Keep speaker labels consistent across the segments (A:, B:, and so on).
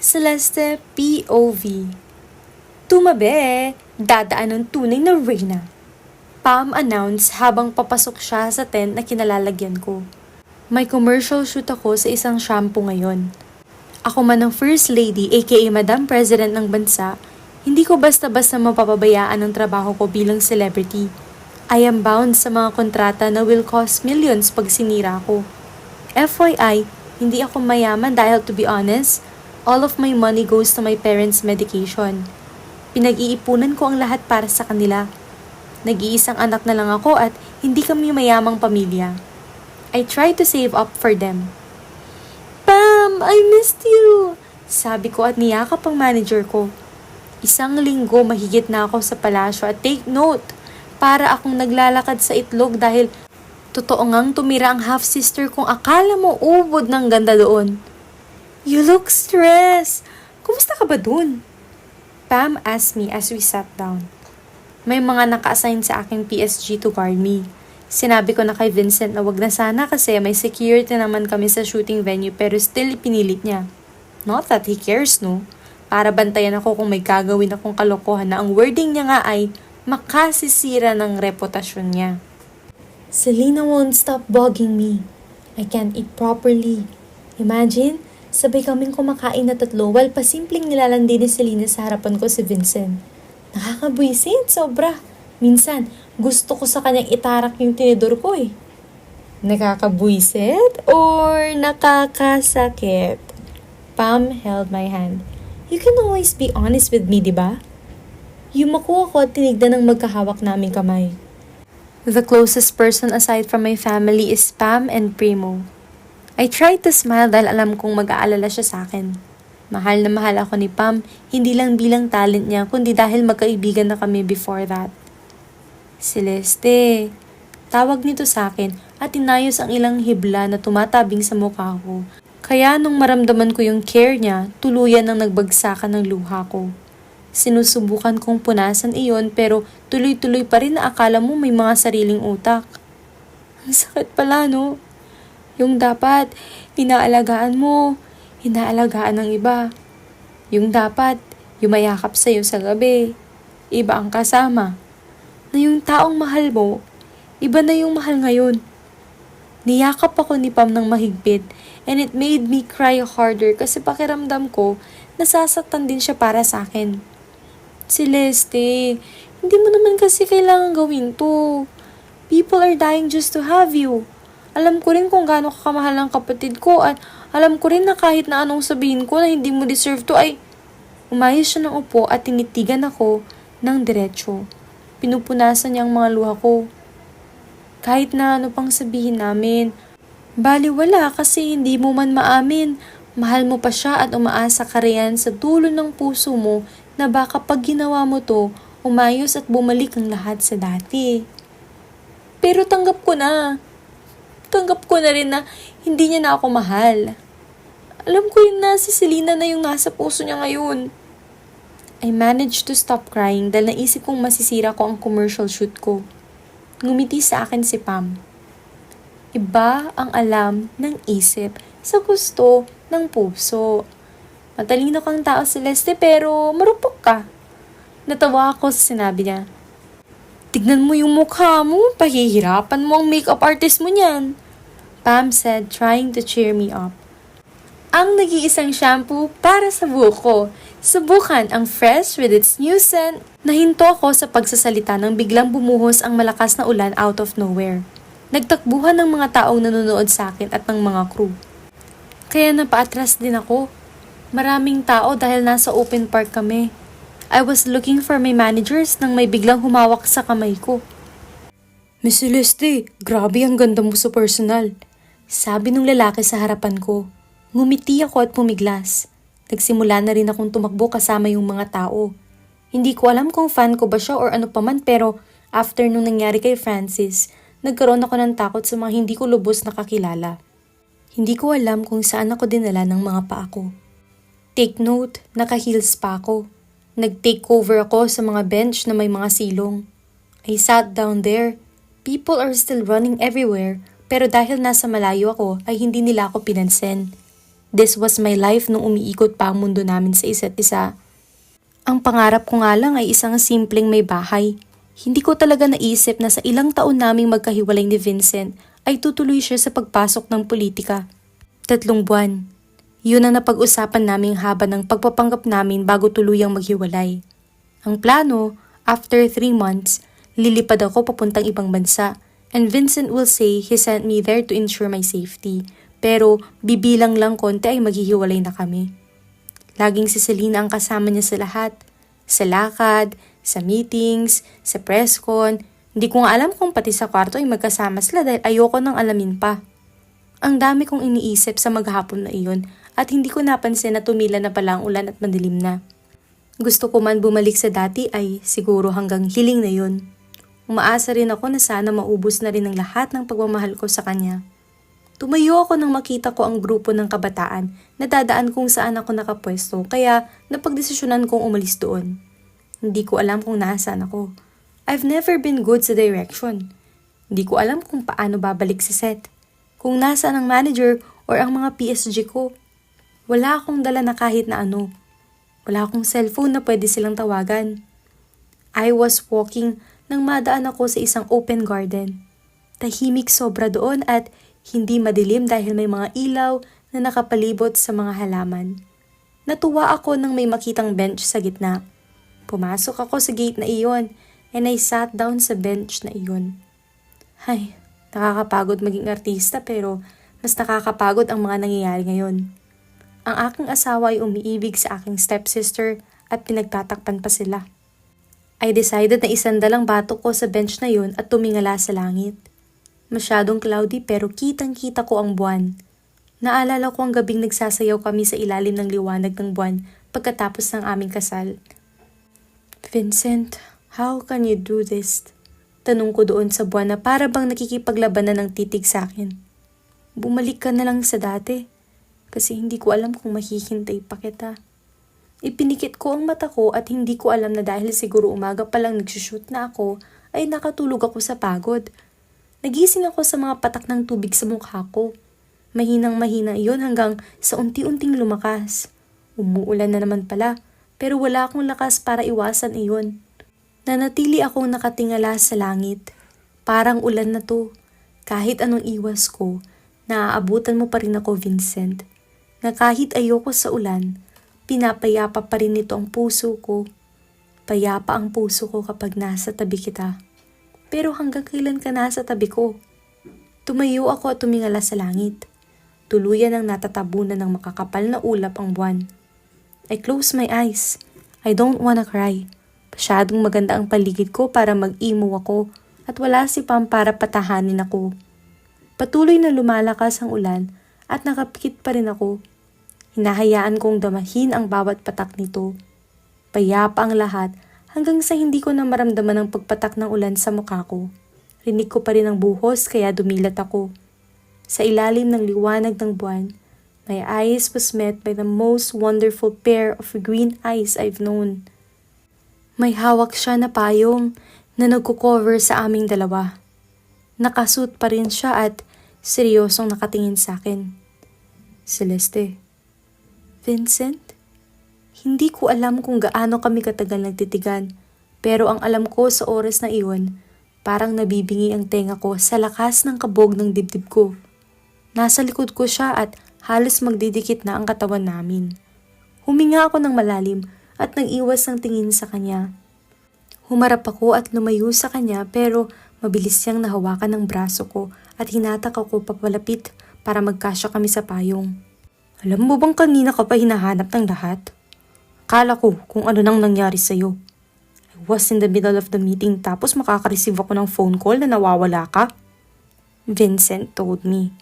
A: Celeste POV. Tumabi! Dadaan ng tunay na reyna. Pam announce habang papasok siya sa tent na kinalalagyan ko. May commercial shoot ako sa isang shampoo ngayon. Ako man ang First Lady aka Madam President ng bansa, hindi ko basta-basta mapapabayaan ang trabaho ko bilang celebrity. I am bound sa mga kontrata na will cost millions pag sinira ko. FYI, hindi ako mayaman dahil to be honest, all of my money goes to my parents' medication. Pinag-iipunan ko ang lahat para sa kanila. Nag-iisang anak na lang ako at hindi kami mayamang pamilya. I try to save up for them. Pam, I missed you! Sabi ko at niyakap ang manager ko. Isang linggo mahigit na ako sa palasyo at take note, para akong naglalakad sa itlog dahil totoo ngang tumira ang half-sister kong akala mo ubod ng ganda doon. You look stressed. Kumusta ka ba dun? Pam asked me as we sat down. May mga naka-assign sa aking PSG to guard me. Sinabi ko na kay Vincent na wag na sana kasi may security naman kami sa shooting venue pero still pinilit niya. Not that he cares, no? Para bantayan ako kung may gagawin akong kalokohan na ang wording niya nga ay makasisira ng reputasyon niya. Selena won't stop bugging me. I can't eat properly. Imagine, sabay kaming kumakain na tatlo while pasimpleng nilalandi ni Selena sa harapan ko si Vincent. Nakakabwisit, sobra. Minsan, gusto ko sa kanyang itarak yung tinidor ko eh. Nakakabwisit or nakakasakit? Pam held my hand. You can always be honest with me, diba? Yumako ako at tinignan ng magkahawak naming kamay. The closest person aside from my family is Pam and Primo. I tried to smile dahil alam kong mag-aalala siya sa akin. Mahal na mahal ako ni Pam, hindi lang bilang talent niya, kundi dahil magkaibigan na kami before that. Celeste, tawag nito sa akin at inayos ang ilang hibla na tumatabing sa mukha ko. Kaya nung maramdaman ko yung care niya, tuluyan nang nagbagsakan ng luha ko. Sinusubukan kong punasan iyon pero tuloy-tuloy pa rin na akala mo may mga sariling utak. Ang sakit pala, no? Yung dapat, inaalagaan mo, inaalagaan ng iba. Yung dapat, yumayakap sa'yo sa gabi, iba ang kasama. Na yung taong mahal mo, iba na yung mahal ngayon. Niyakap ako ni Pam ng mahigpit and it made me cry harder kasi pakiramdam ko, nasasaktan din siya para sa akin. Celeste, hindi mo naman kasi kailangan gawin to. People are dying just to have you. Alam ko rin kung gaano ka kamahal ng kapatid ko at alam ko rin na kahit na anong sabihin ko na hindi mo deserve to ay umayos siya ng upo at tinitigan ako ng diretsyo. Pinupunasan niya ang mga luha ko. Kahit na ano pang sabihin namin, baliwala kasi hindi mo man maamin. Mahal mo pa siya at umaasa ka riyan sa dulo ng puso mo na baka pag ginawa mo to, umayos at bumalik ang lahat sa dati. Pero tanggap ko na. Tanggap ko na rin na hindi niya na ako mahal. Alam ko rin na si Selena na yung nasa puso niya ngayon. I managed to stop crying dahil naisip kong masisira ko ang commercial shoot ko. Ngumiti sa akin si Pam. Iba ang alam ng isip sa gusto ng puso. Matalino kang tao, Celeste, pero marupok ka. Natawa ako sa sinabi niya. Tignan mo yung mukha mo, pahihirapan mo ang makeup artist mo niyan. Pam said, trying to cheer me up. Ang nag-iisang shampoo para sa buhok ko. Subukan ang fresh with its new scent. Nahinto ako sa pagsasalita nang biglang bumuhos ang malakas na ulan out of nowhere. Nagtakbuhan ng mga taong nanonood sa akin at ng mga crew. Kaya napaatras din ako. Maraming tao dahil nasa open park kami. I was looking for my managers nang may biglang humawak sa kamay ko. Miss Celeste, grabe ang ganda mo sa personal. Sabi nung lalaki sa harapan ko. Ngumiti ako at pumiglas. Nagsimula na rin akong tumakbo kasama yung mga tao. Hindi ko alam kung fan ko ba siya or ano paman pero after nung nangyari kay Francis, nagkaroon ako ng takot sa mga hindi ko lubos nakakilala. Hindi ko alam kung saan ako dinala ng mga paa ko. Take note, naka-heels pa ako. Nag-take over ako sa mga bench na may mga silong. I sat down there. People are still running everywhere pero dahil nasa malayo ako ay hindi nila ako pinansin. This was my life nung umiikot pa ang mundo namin sa isa't isa. Ang pangarap ko nga lang ay isang simpleng may bahay. Hindi ko talaga naisip na sa ilang taon naming magkahiwalay ni Vincent ay tutuloy siya sa pagpasok ng politika. 3 buwan. Yun ang napag-usapan naming haba ng pagpapanggap namin bago tuluyang maghiwalay. Ang plano, after 3 months, lilipad ako papuntang ibang bansa and Vincent will say he sent me there to ensure my safety. Pero bibilang lang konti ay maghihiwalay na kami. Laging si Selena ang kasama niya sa lahat. Sa lakad, sa meetings, sa press con. Hindi ko nga alam kung pati sa kwarto ay magkasama sila dahil ayoko nang alamin pa. Ang dami kong iniisip sa maghapon na iyon at hindi ko napansin na tumila na pala ang ulan at madilim na. Gusto ko man bumalik sa dati ay siguro hanggang hiling na yun. Umaasa rin ako na sana maubos na rin ang lahat ng pagmamahal ko sa kanya. Tumayo ako nang makita ko ang grupo ng kabataan na dadaan kung saan ako nakapwesto kaya napagdesisyonan kong umalis doon. Hindi ko alam kung nasaan ako. I've never been good sa direction. Hindi ko alam kung paano babalik sa set. Kung nasaan ang manager or ang mga PSG ko. Wala akong dala na kahit na ano. Wala akong cellphone na pwede silang tawagan. I was walking nang madaan ako sa isang open garden. Tahimik sobra doon at hindi madilim dahil may mga ilaw na nakapalibot sa mga halaman. Natuwa ako nang may makitang bench sa gitna. Pumasok ako sa gate na iyon and I sat down sa bench na iyon. Ay, nakakapagod maging artista pero mas nakakapagod ang mga nangyayari ngayon. Ang aking asawa ay umiibig sa aking stepsister at pinagtatakpan pa sila. I decided na isandalang batok ko sa bench na yun at tumingala sa langit. Masyadong cloudy pero kitang-kita ko ang buwan. Naalala ko ang gabing nagsasayaw kami sa ilalim ng liwanag ng buwan pagkatapos ng aming kasal. Vincent, how can you do this? Tanong ko doon sa buwan na para bang nakikipaglabanan ng titig sa akin. Bumalik ka na lang sa dati. Kasi hindi ko alam kung mahihintay pa kita. Ipinikit ko ang mata ko at hindi ko alam na dahil siguro umaga pa lang nagsushoot na ako, ay nakatulog ako sa pagod. Nagising ako sa mga patak ng tubig sa mukha ko. Mahinang-mahina iyon hanggang sa unti-unting lumakas. Umuulan na naman pala, pero wala akong lakas para iwasan iyon. Nanatili akong nakatingala sa langit. Parang ulan na to. Kahit anong iwas ko, naaabutan mo pa rin ako, Vincent. Na kahit ayoko sa ulan, pinapayapa pa rin nito ang puso ko. Payapa ang puso ko kapag nasa tabi kita. Pero hanggang kailan ka nasa tabi ko? Tumayo ako at tumingala sa langit. Tuluyan ang natatabunan ng makakapal na ulap ang buwan. I close my eyes. I don't wanna cry. Masyadong maganda ang paligid ko para mag-emo ako at wala si Pam para patahanin ako. Patuloy na lumalakas ang ulan at nakapikit pa rin ako. Hinahayaan kong damahin ang bawat patak nito. Payapa ang lahat hanggang sa hindi ko na maramdaman ang pagpatak ng ulan sa mukha ko. Rinig ko pa rin ang buhos kaya dumilat ako. Sa ilalim ng liwanag ng buwan, my eyes was met by the most wonderful pair of green eyes I've known. May hawak siya na payong na nagko-cover sa aming dalawa. Nakasuot pa rin siya at seryosong nakatingin sa akin. Celeste. Vincent? Hindi ko alam kung gaano kami katagal nagtitigan, pero ang alam ko sa oras na iyon, parang nabibingi ang tenga ko sa lakas ng kabog ng dibdib ko. Nasa likod ko siya at halos magdidikit na ang katawan namin. Huminga ako ng malalim at nag-iwas ng tingin sa kanya. Humarap ako at lumayo sa kanya pero mabilis siyang nahawakan ng braso ko at hinatak ako papalapit para magkasya kami sa payong. Alam mo bang kanina ka pa hinahanap ng lahat? Akala ko kung ano nang nangyari sa'yo. I was in the middle of the meeting tapos makaka-receive ako ng phone call na nawawala ka. Vincent told me.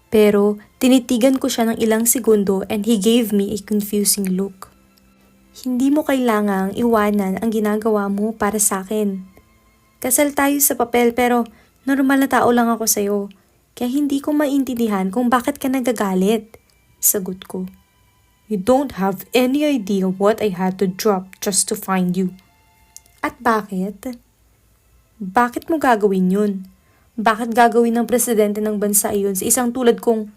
A: Pero tinitigan ko siya ng ilang segundo and he gave me a confusing look. Hindi mo kailangang iwanan ang ginagawa mo para sa akin. Kasal tayo sa papel pero normal na tao lang ako sa'yo. Kaya hindi ko maintindihan kung bakit ka nagagalit. Sagot ko. You don't have any idea what I had to drop just to find you. At bakit? Bakit mo gagawin yun? Bakit gagawin ng presidente ng bansa iyon sa isang tulad kong,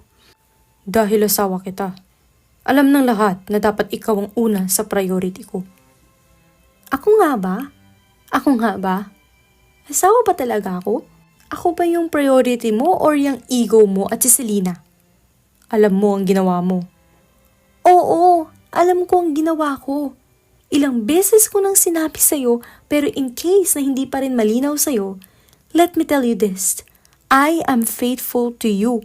A: dahil asawa kita. Alam ng lahat na dapat ikaw ang una sa priority ko. Ako nga ba? Ako nga ba? Asawa ba talaga ako? Ako ba yung priority mo or yung ego mo at si Selena? Alam mo ang ginawa mo. Oo, alam ko ang ginawa ko. Ilang beses ko nang sinabi sa'yo pero in case na hindi pa rin malinaw sa'yo, let me tell you this. I am faithful to you.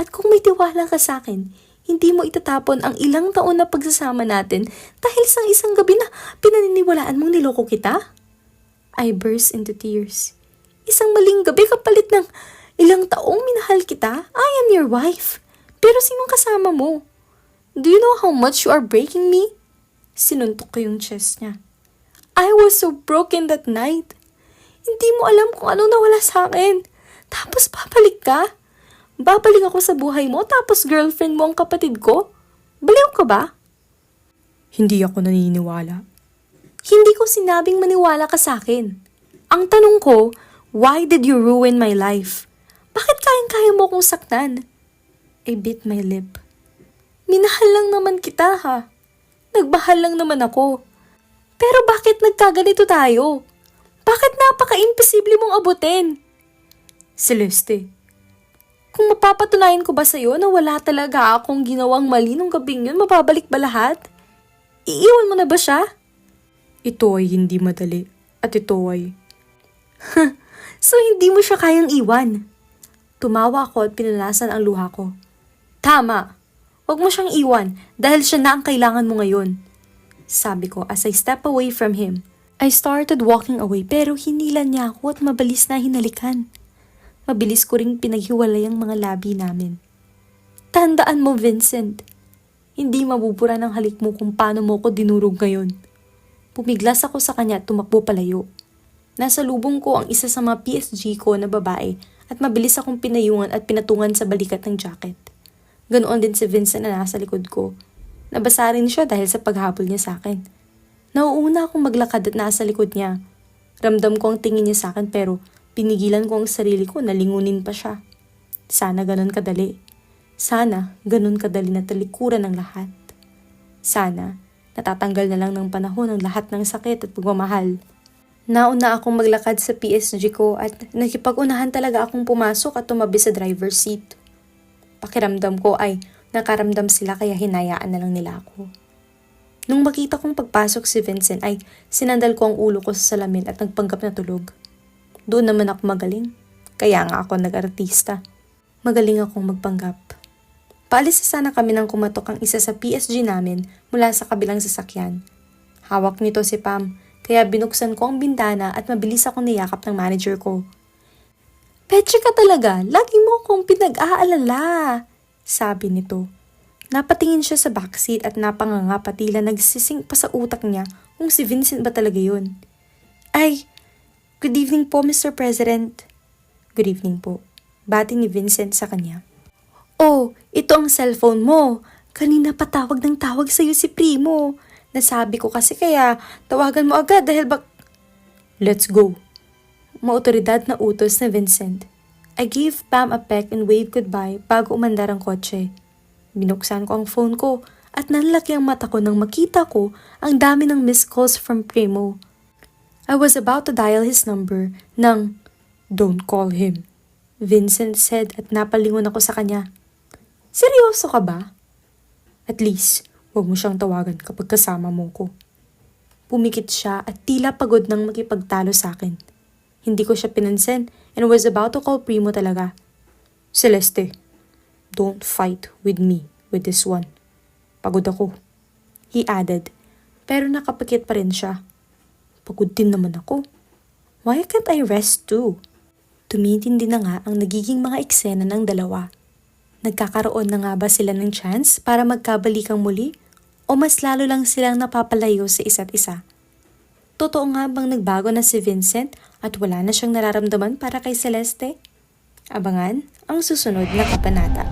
A: At kung may tiwala ka sa akin, hindi mo itatapon ang ilang taon na pagsasama natin dahil sa isang gabi na pinaniniwalaan mong niloko kita? I burst into tears. Isang maling gabi kapalit ng ilang taong minahal kita? I am your wife. Pero sinong kasama mo? Do you know how much you are breaking me? Sinuntok ko yung chest niya. I was so broken that night. Hindi mo alam kung ano nawala sa akin. Tapos babalik ka? Babalik ako sa buhay mo tapos girlfriend mo ang kapatid ko? Baliw ka ba? Hindi ako naniniwala. Hindi ko sinabing maniwala ka sa akin. Ang tanong ko, why did you ruin my life? Bakit kayang-kaya mo akong saktan? I bit my lip. Minahal lang naman kita ha. Nagbahal lang naman ako. Pero bakit nagkaganito tayo? Bakit napaka-imposible mong abutin? Celeste, kung mapapatunayan ko ba sa'yo na wala talaga akong ginawang mali nung gabing yun, mababalik ba lahat? Iiwan mo na ba siya? Ito ay hindi madali. At ito ay... So hindi mo siya kayang iwan? Tumawa ako at pinalasan ang luha ko. Tama! Huwag mo siyang iwan dahil siya na ang kailangan mo ngayon. Sabi ko as I step away from him. I started walking away pero hinilan niya ako at mabilis na hinalikan. Mabilis ko ring pinaghiwalay ang mga labi namin. Tandaan mo, Vincent. Hindi mabubura ng halik mo kung paano mo ko dinurog ngayon. Pumiglas ako sa kanya at tumakbo palayo. Nasa lubong ko ang isa sa mga PSG ko na babae at mabilis akong pinayungan at pinatungan sa balikat ng jacket. Ganoon din si Vincent na nasa likod ko. Nabasa rin siya dahil sa paghabol niya sa akin. Nauuna akong maglakad at nasa likod niya. Ramdam ko ang tingin niya sa akin pero pinigilan ko ang sarili ko na lingunin pa siya. Sana ganun kadali. Sana ganun kadali na talikuran ng lahat. Sana natatanggal na lang ng panahon ang lahat ng sakit at pagmamahal. Nauna akong maglakad sa PSG ko at nakipag-unahan talaga akong pumasok at tumabi sa driver's seat. Pakiramdam ko ay nakaramdam sila kaya hinayaan na lang nila ako. Nung makita kong pagpasok si Vincent ay sinandal ko ang ulo ko sa salamin at nagpanggap na tulog. Doon naman ako magaling. Kaya nga ako nag-artista. Magaling akong magpanggap. Paalis sana kami nang kumatok ang isa sa PSG namin mula sa kabilang sasakyan. Hawak nito si Pam kaya binuksan ko ang bintana at mabilis akong niyakap ng manager ko. Petche ka talaga, lagi mo akong pinag-aalala, sabi nito. Napatingin siya sa backseat at napanganga patila nagsising pa sa utak niya kung si Vincent ba talaga yun. Ay, good evening po Mr. President. Good evening po, bati ni Vincent sa kanya. Oh, ito ang cellphone mo. Kanina pa tawag ng tawag sa'yo si Primo. Nasabi ko kasi kaya tawagan mo agad dahil Let's go. Maotoridad na utos ni Vincent. I gave Pam a peck and waved goodbye bago umandar ang kotse. Binuksan ko ang phone ko at nanlaki ang mata ko nang makita ko ang dami ng missed calls from Primo. I was about to dial his number nang, "Don't call him," Vincent said at napalingon ako sa kanya. Seryoso ka ba? At least, huwag mo siyang tawagan kapag kasama mo ko. Pumikit siya at tila pagod nang makipagtalo sa akin. Hindi ko siya pinansin and was about to call Primo talaga. Celeste, don't fight with me with this one. Pagod ako. He added, pero nakapikit pa rin siya. Pagod din naman ako. Why can't I rest too? Tumintindi na nga ang nagiging mga eksena ng dalawa. Nagkakaroon na nga ba sila ng chance para magkabalikang muli? O mas lalo lang silang napapalayo sa isa't isa? Totoo nga bang nagbago na si Vincent at wala na siyang nararamdaman para kay Celeste? Abangan ang susunod na kabanata.